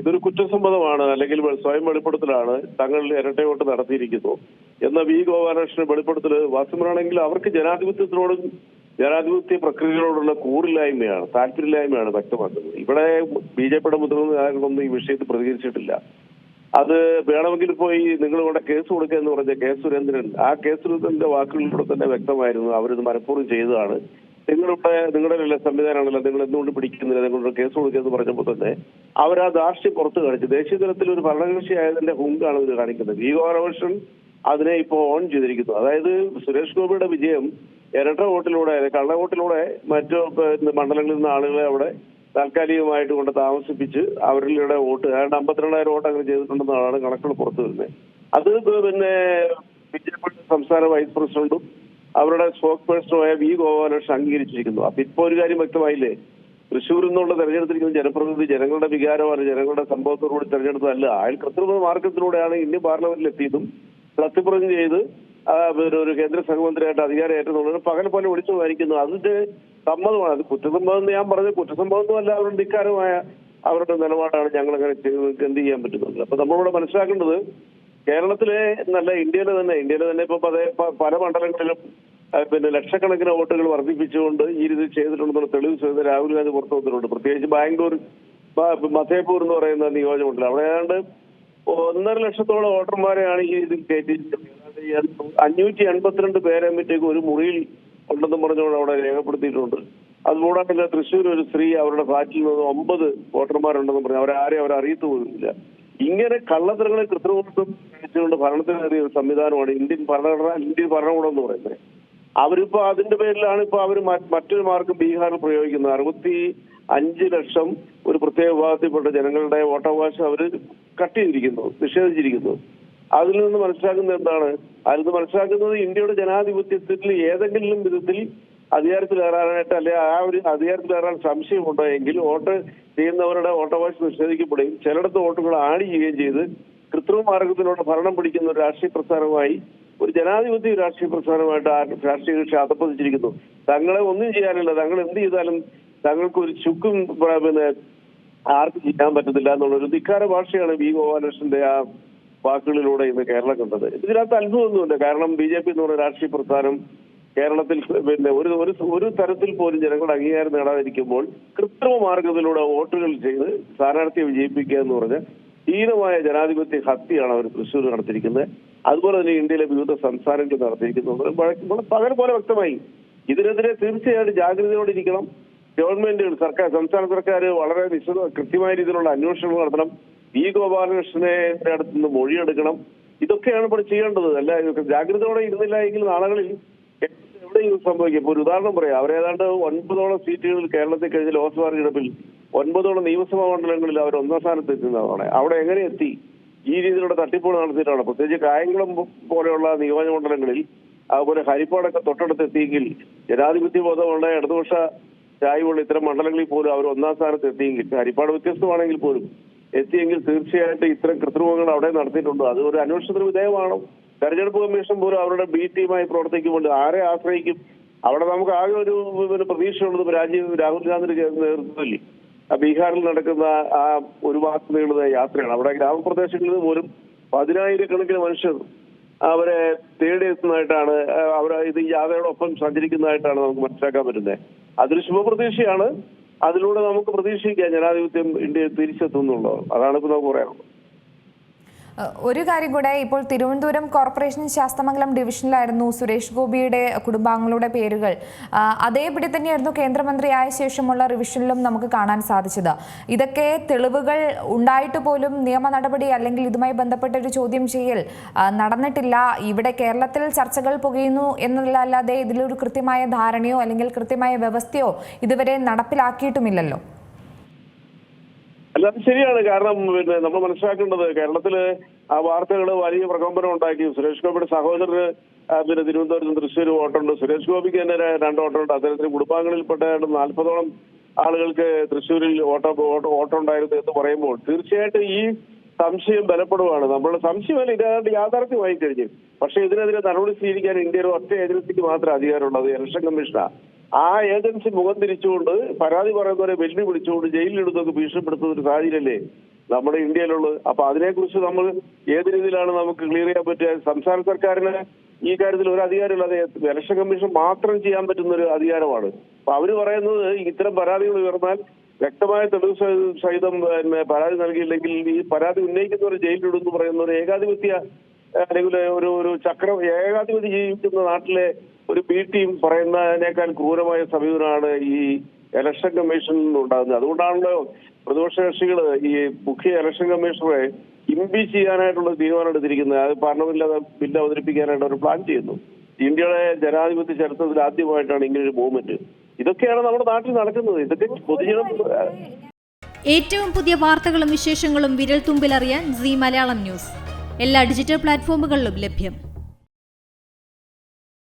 ഇതൊരു കുറ്റസമ്മതമാണ്, അല്ലെങ്കിൽ സ്വയം വെളിപ്പെടുത്തലാണ് തങ്ങൾ ഇരട്ട വോട്ട് നടത്തിയിരിക്കുന്നു എന്ന വി ഗോപാലകൃഷ്ണൻ വെളിപ്പെടുത്തൽ വാസ്തവമാണെങ്കിൽ അവർക്ക് ജനാധിപത്യത്തിനോടും ജനാധിപത്യ പ്രക്രിയകളോടുള്ള കൂറില്ലായ്മയാണ്, താല്പര്യമില്ലായ്മയാണ് വ്യക്തമാക്കുന്നത്. ഇവിടെ ബി.ജെ.പിയുടെ മുതിർന്ന നേതാക്കളൊന്നും ഈ വിഷയത്തിൽ പ്രതികരിച്ചിട്ടില്ല. അത് വേണമെങ്കിൽ പോയി നിങ്ങൾ ഇവിടെ കേസ് കൊടുക്കുക എന്ന് പറഞ്ഞ കെ സുരേന്ദ്രൻ, ആ കെ സുരേന്ദ്രന്റെ വാക്കുകളിലൂടെ തന്നെ വ്യക്തമായിരുന്നു അവരിത് മനഃപൂർവ്വം ചെയ്തതാണ്. നിങ്ങളുടെ സംവിധാനമാണല്ലോ, നിങ്ങൾ എന്തുകൊണ്ട് പിടിക്കുന്നില്ല, നിങ്ങളുടെ കേസ് കൊടുക്കുക എന്ന് പറഞ്ഞപ്പോൾ തന്നെ അവർ ആ ധാർഷ്ട്യം പുറത്തു കാണിച്ചു. ദേശീയ തലത്തിൽ ഒരു ഭരണകക്ഷി ആയതിന്റെ ഹുങ്കാണ് ഇത് കാണിക്കുന്നത്. വി ഗോപാലകൃഷ്ണൻ അതിനെ ഇപ്പോൾ ഓൺ ചെയ്തിരിക്കുന്നു. അതായത് സുരേഷ് ഗോപിയുടെ വിജയം ഇരട്ട വോട്ടിലൂടെ, കള്ളവോട്ടിലൂടെ മറ്റു മണ്ഡലങ്ങളിൽ നിന്ന് ആളുകളെ അവിടെ താൽക്കാലികമായിട്ട് കൊണ്ട് താമസിപ്പിച്ച് അവരുടെ വോട്ട് 52,000 വോട്ട് അങ്ങനെ ചെയ്തിട്ടുണ്ടെന്നാണ് കണക്കുകൾ പുറത്തു വരുന്നത്. അത് പിന്നെ ബി.ജെ.പി സംസ്ഥാന വൈസ് പ്രസിഡന്റും അവരുടെ സ്പോക്ക് പേഴ്സണുമായ വി ഗോപാലകൃഷ്ണൻ അംഗീകരിച്ചിരിക്കുന്നു. അപ്പൊ ഇപ്പൊ ഒരു കാര്യം വ്യക്തമായില്ലേ, തൃശ്ശൂരിൽ നിന്നുള്ള തെരഞ്ഞെടുത്തിരിക്കുന്ന ജനപ്രതിനിധി ജനങ്ങളുടെ വികാരമാണ്, ജനങ്ങളുടെ സംഭവത്തോടുകൂടി തെരഞ്ഞെടുത്തതല്ല. അയാൾ കൃത്രിമ മാർഗത്തിലൂടെയാണ് ഇന്ത്യൻ പാർലമെന്റിൽ എത്തിയതും സത്യപ്രതിജ്ഞ ചെയ്ത് ഒരു കേന്ദ്ര സഹമന്ത്രിയായിട്ട് അധികാരം ഏറ്റെടുക്കുന്നത് പകൽ പോലെ വിളിച്ചു വായിക്കുന്നു. അതിന്റെ സമ്മതമാണ്. അത് കുറ്റസമ്മതം എന്ന് ഞാൻ പറഞ്ഞത് കുറ്റസമ്മതമൊന്നുമല്ല, അവരുടെ ധിക്കാരമായ അവരുടെ നിലപാടാണ്. ഞങ്ങൾ അങ്ങനെ എന്ത് ചെയ്യാൻ പറ്റുന്നത്. അപ്പൊ നമ്മളിവിടെ മനസ്സിലാക്കേണ്ടത് കേരളത്തിലെ എന്നല്ല ഇന്ത്യയിലെ തന്നെ ഇപ്പൊ പല മണ്ഡലങ്ങളിലും പിന്നെ ലക്ഷക്കണക്കിന് വോട്ടുകൾ വർദ്ധിപ്പിച്ചുകൊണ്ട് ഈ രീതിയിൽ ചെയ്തിട്ടുണ്ടെന്നുള്ള തെളിവ് ചെയ്ത് രാഹുൽ ഗാന്ധി പുറത്തു വന്നിട്ടുണ്ട്. പ്രത്യേകിച്ച് ബാംഗ്ലൂർ മധേപൂർ എന്ന് പറയുന്ന നിയോജകമണ്ഡലം, അവിടെ ഏതാണ്ട് 1.5 ലക്ഷത്തോളം വോട്ടർമാരെയാണ് ഈ ഇതിൽ കയറ്റിയിരിക്കുന്നത്. 582 പേരെ പറ്റിയൊക്കെ ഒരു മുറിയിൽ ഉണ്ടെന്നും പറഞ്ഞുകൊണ്ട് അവിടെ രേഖപ്പെടുത്തിയിട്ടുണ്ട്. അതുകൂടാതെ തൃശ്ശൂർ ഒരു സ്ത്രീ അവരുടെ ഫ്ലാറ്റിൽ നിന്ന് 9 വോട്ടർമാരുണ്ടെന്നും പറഞ്ഞു അവർ അറിയത്തു പോലുമില്ല. ഇങ്ങനെ കള്ളത്തരങ്ങളെ കൃത്രിമത്വം കഴിച്ചുകൊണ്ട് ഭരണത്തിനേറിയ ഒരു സംവിധാനമാണ് ഇന്ത്യൻ ഭരണകൂടം എന്ന് പറയുന്നത്. അവരിപ്പോ അതിന്റെ പേരിലാണ് ഇപ്പൊ അവർ മറ്റൊരു മാർഗം ബീഹാറിൽ പ്രയോഗിക്കുന്നത്. 65 ലക്ഷം ഒരു പ്രത്യേക വിഭാഗത്തിൽപ്പെട്ട ജനങ്ങളുടെ വോട്ടവകാശം അവർ കട്ട് ചെയ്തിരിക്കുന്നു, നിഷേധിച്ചിരിക്കുന്നു. അതിൽ നിന്ന് മനസ്സിലാക്കുന്നത് എന്താണ്? അതിൽ നിന്ന് മനസ്സിലാക്കുന്നത് ഇന്ത്യയുടെ ജനാധിപത്യത്തിൽ ഏതെങ്കിലും വിധത്തിൽ അധികാരത്തിലേറാനായിട്ട് അല്ലെ ആ ഒരു അധികാരത്തിലേറാൻ സംശയമുണ്ടെങ്കിൽ വോട്ട് ചെയ്യുന്നവരുടെ വോട്ടവകാശം നിഷേധിക്കപ്പെടുകയും ചിലയിടത്ത് വോട്ടുകൾ ആഡ് ചെയ്യുകയും ചെയ്ത് കൃത്രിമ മാർഗത്തിലൂടെ ഭരണം പിടിക്കുന്ന ഒരു രാഷ്ട്രീയ പ്രസ്ഥാനമായി, ഒരു ജനാധിപത്യ രാഷ്ട്രീയ പ്രസ്ഥാനമായിട്ട് ആ രാഷ്ട്രീയ കക്ഷി അധപ്പതിച്ചിരിക്കുന്നു. തങ്ങളെ ഒന്നും ചെയ്യാനില്ല, തങ്ങൾ എന്ത് ചെയ്താലും തങ്ങൾക്ക് ഒരു ചുക്കും പിന്നെ ആർക്കും ചെയ്യാൻ പറ്റത്തില്ല എന്നുള്ളൊരു ധിക്കാര ഭാഷയാണ് വി ഗോപാലകൃഷ്ണന്റെ ആ വാക്കുകളിലൂടെ ഇന്ന് കേരളം കണ്ടത്. ഇതിനകത്ത് അത്ഭുതമൊന്നുമില്ല. കാരണം ബി.ജെ.പി എന്ന് പറയുന്ന രാഷ്ട്രീയ പ്രസ്ഥാനം കേരളത്തിൽ പിന്നെ ഒരു തരത്തിൽ പോലും ജനങ്ങളുടെ അംഗീകാരം നേടാതിരിക്കുമ്പോൾ കൃത്രിമ മാർഗത്തിലൂടെ വോട്ടുകൾ ചെയ്ത് സ്ഥാനാർത്ഥിയെ വിജയിപ്പിക്കുക എന്ന് പറഞ്ഞ ഹീനമായ ജനാധിപത്യ ഹത്യയാണ് അവർ തൃശ്ശൂർ നടത്തിയിരിക്കുന്നത്. അതുപോലെ തന്നെ ഇന്ത്യയിലെ വിവിധ സംസ്ഥാനങ്ങളിൽ നടത്തിയിരിക്കുന്നത് പകൽ പോലെ വ്യക്തമായി. ഇതിനെതിരെ തീർച്ചയായിട്ടും ജാഗ്രതയോടെ ഇരിക്കണം. ഗവൺമെന്റുകൾ, സംസ്ഥാന സർക്കാർ വളരെ കൃത്യമായ രീതിയിലുള്ള അന്വേഷണങ്ങൾ നടത്തണം. വി ഗോപാലകൃഷ്ണന്റെ അടുത്ത് നിന്ന് മൊഴിയെടുക്കണം. ഇതൊക്കെയാണ് ഇപ്പോൾ ചെയ്യേണ്ടത്. അല്ല ജാഗ്രതയോടെ ഇരുന്നില്ല എങ്കിൽ നാളുകളിൽ എവിടെയും സംഭവിക്കും. ഇപ്പൊ ഒരു ഉദാഹരണം പറയാം. അവരേതാണ്ട് 9ഓളം സീറ്റുകളിൽ കേരളത്തിൽ കഴിഞ്ഞ ലോക്സഭാ തെരഞ്ഞെടുപ്പിൽ 9ഓളം നിയമസഭാ മണ്ഡലങ്ങളിൽ അവർ 1ാം സ്ഥാനത്ത് എത്തുന്നതാണ്. അവിടെ എങ്ങനെ എത്തി? ഈ രീതിയിലുള്ള തട്ടിപ്പുകൾ നടത്തിയിട്ടാണ്. പ്രത്യേകിച്ച് കായംകുളം പോലെയുള്ള നിയോജകമണ്ഡലങ്ങളിൽ, അതുപോലെ ഹരിപ്പാടൊക്കെ തൊട്ടടുത്ത് എത്തിയെങ്കിൽ, ജനാധിപത്യ ബോധമുള്ള ഇടതുപക്ഷ ചായ്വുള്ള ഇത്തരം മണ്ഡലങ്ങളിൽ പോലും അവർ 1ാം സ്ഥാനത്ത് എത്തിയെങ്കിൽ, ഹരിപ്പാട് വ്യത്യസ്തമാണെങ്കിൽ പോലും എത്തിയെങ്കിൽ തീർച്ചയായിട്ടും ഇത്തരം കൃത്രിമങ്ങൾ അവിടെ നടത്തിയിട്ടുണ്ട്. അത് ഒരു അന്വേഷണത്തിന് വിധേയമാണ്. തെരഞ്ഞെടുപ്പ് കമ്മീഷൻ പോലും അവരുടെ ബി ടീമായി പ്രവർത്തിക്കുമ്പോൾ ആരെ ആശ്രയിക്കും? അവിടെ നമുക്ക് ആകെ ഒരു പ്രതീക്ഷയുള്ളത് രാഹുൽ ഗാന്ധിയുടെ നേതൃത്വത്തിൽ ബീഹാറിൽ നടക്കുന്ന ആ ഒരു മാസം നീളുന്ന യാത്രയാണ്. അവിടെ ഗ്രാമപ്രദേശങ്ങളിൽ പോലും 10,000-കണക്കിന് മനുഷ്യർ അവരെ തേടിയെത്തുന്നതായിട്ടാണ്, ഇത് യാത്രയോടൊപ്പം സഞ്ചരിക്കുന്നതായിട്ടാണ് നമുക്ക് മനസ്സിലാക്കാൻ പറ്റുന്നത്. അതൊരു ശുഭപ്രതീക്ഷയാണ്. അതിലൂടെ നമുക്ക് പ്രതീക്ഷിക്കാം ജനാധിപത്യം ഇന്ത്യയിൽ തിരിച്ചെത്തുന്നുള്ളത്. അതാണ് ഇപ്പൊ നമുക്ക് പറയാനുള്ളത്. ഒരു കാര്യം കൂടെ, ഇപ്പോൾ തിരുവനന്തപുരം കോർപ്പറേഷൻ ശാസ്തമംഗലം ഡിവിഷനിലായിരുന്നു സുരേഷ് ഗോപിയുടെ കുടുംബാംഗങ്ങളുടെ പേരുകൾ. അതേപടി തന്നെയായിരുന്നു കേന്ദ്രമന്ത്രിയായ ശേഷമുള്ള റിവിഷനിലും നമുക്ക് കാണാൻ സാധിച്ചത്. ഇതൊക്കെ തെളിവുകൾ ഉണ്ടായിട്ട് പോലും നിയമ നടപടി അല്ലെങ്കിൽ ഇതുമായി ബന്ധപ്പെട്ട ഒരു ചോദ്യം ചെയ്യൽ നടന്നിട്ടില്ല. ഇവിടെ കേരളത്തിൽ ചർച്ചകൾ പുകയുന്നു എന്നതല്ലാതെ ഇതിലൊരു കൃത്യമായ ധാരണയോ അല്ലെങ്കിൽ കൃത്യമായ വ്യവസ്ഥയോ ഇതുവരെ നടപ്പിലാക്കിയിട്ടുമില്ലല്ലോ. അല്ല, അത് ശരിയാണ്. കാരണം പിന്നെ നമ്മൾ മനസ്സിലാക്കേണ്ടത് കേരളത്തില് ആ വാർത്തകൾ വലിയ പ്രകമ്പനം ഉണ്ടാക്കി. സുരേഷ് ഗോപിയുടെ സഹോദരന് പിന്നെ തിരുവനന്തപുരത്ത് തൃശ്ശൂർ വോട്ടുണ്ട്. സുരേഷ് ഗോപിക്ക് തന്നെ 2 വോട്ടുണ്ട്. അദ്ദേഹത്തിന് കുടുംബാംഗങ്ങളിൽപ്പെട്ട 40ഓളം ആളുകൾക്ക് തൃശ്ശൂരിൽ വോട്ടുണ്ടായിരുന്നു എന്ന് പറയുമ്പോൾ തീർച്ചയായിട്ടും ഈ സംശയം ബലപ്പെടുകയാണ്. നമ്മളുടെ സംശയമല്ല, ഇത് യാഥാർത്ഥ്യമായി കഴിഞ്ഞു. പക്ഷെ ഇതിനെതിരെ നടപടി സ്വീകരിക്കാൻ ഇന്ത്യയിൽ ഒറ്റ ഏജൻസിക്ക് മാത്രമേ അധികാരമുള്ളത്, ഇലക്ഷൻ കമ്മീഷനാണ്. ആ ഏജൻസി മുഖം തിരിച്ചുകൊണ്ട് പരാതി പറയുന്നവരെ വെല്ലുവിളിച്ചുകൊണ്ട് ജയിലിലിടുന്നതൊക്കെ ഭീഷണിപ്പെടുത്തുന്ന ഒരു സാഹചര്യമല്ലേ നമ്മുടെ ഇന്ത്യയിലുള്ളത്. അപ്പൊ അതിനെക്കുറിച്ച് നമ്മൾ ഏത് രീതിയിലാണ് നമുക്ക് ക്ലിയർ ചെയ്യാൻ പറ്റുക? സംസ്ഥാന സർക്കാരിന് ഈ കാര്യത്തിൽ ഒരു അധികാരമില്ല. അത് ഇലക്ഷൻ കമ്മീഷൻ മാത്രം ചെയ്യാൻ പറ്റുന്ന ഒരു അധികാരമാണ്. അപ്പൊ അവര് പറയുന്നത് ഇത്തരം പരാതികൾ ഉയർന്നാൽ വ്യക്തമായ തെളിവ് സഹിതം പരാതി നൽകിയില്ലെങ്കിൽ ഈ പരാതി ഉന്നയിക്കുന്നവർ ജയിലിലിടുന്നു പറയുന്ന ഒരു ഏകാധിപത്യ അല്ലെങ്കിൽ ഒരു ചക്രം ഏകാധിപതി ജീവിക്കുന്ന നാട്ടിലെ ഒരു ബി ടീം പറയുന്നതിനേക്കാൾ ക്രൂരമായ സമീപനമാണ് ഈ ഇലക്ഷൻ കമ്മീഷനിൽ ഉണ്ടാകുന്നത്. അതുകൊണ്ടാണല്ലോ പ്രതിപക്ഷ കക്ഷികൾ ഈ മുഖ്യ ഇലക്ഷൻ കമ്മീഷണറെ ഇംപീച്ച് ചെയ്യാനായിട്ടുള്ള തീരുമാനം എടുത്തിരിക്കുന്നത്. അത് പാർലമെന്റിൽ ബില്ല് അവതരിപ്പിക്കാനായിട്ട് അവർ പ്ലാൻ ചെയ്യുന്നു. ഇന്ത്യയുടെ ജനാധിപത്യ ചരിത്രത്തിൽ ആദ്യമായിട്ടാണ് ഇങ്ങനൊരു മൂവ്മെന്റ്. ഇതൊക്കെയാണ് നമ്മുടെ നാട്ടിൽ നടക്കുന്നത്. ഇതൊക്കെ പൊതുജനം. ഏറ്റവും പുതിയ വാർത്തകളും വിശേഷങ്ങളും വിരൽ തുമ്പിലറിയാൻ സീ മലയാളം ന്യൂസ് എല്ലാ ഡിജിറ്റൽ പ്ലാറ്റ്ഫോമുകളിലും ലഭ്യം.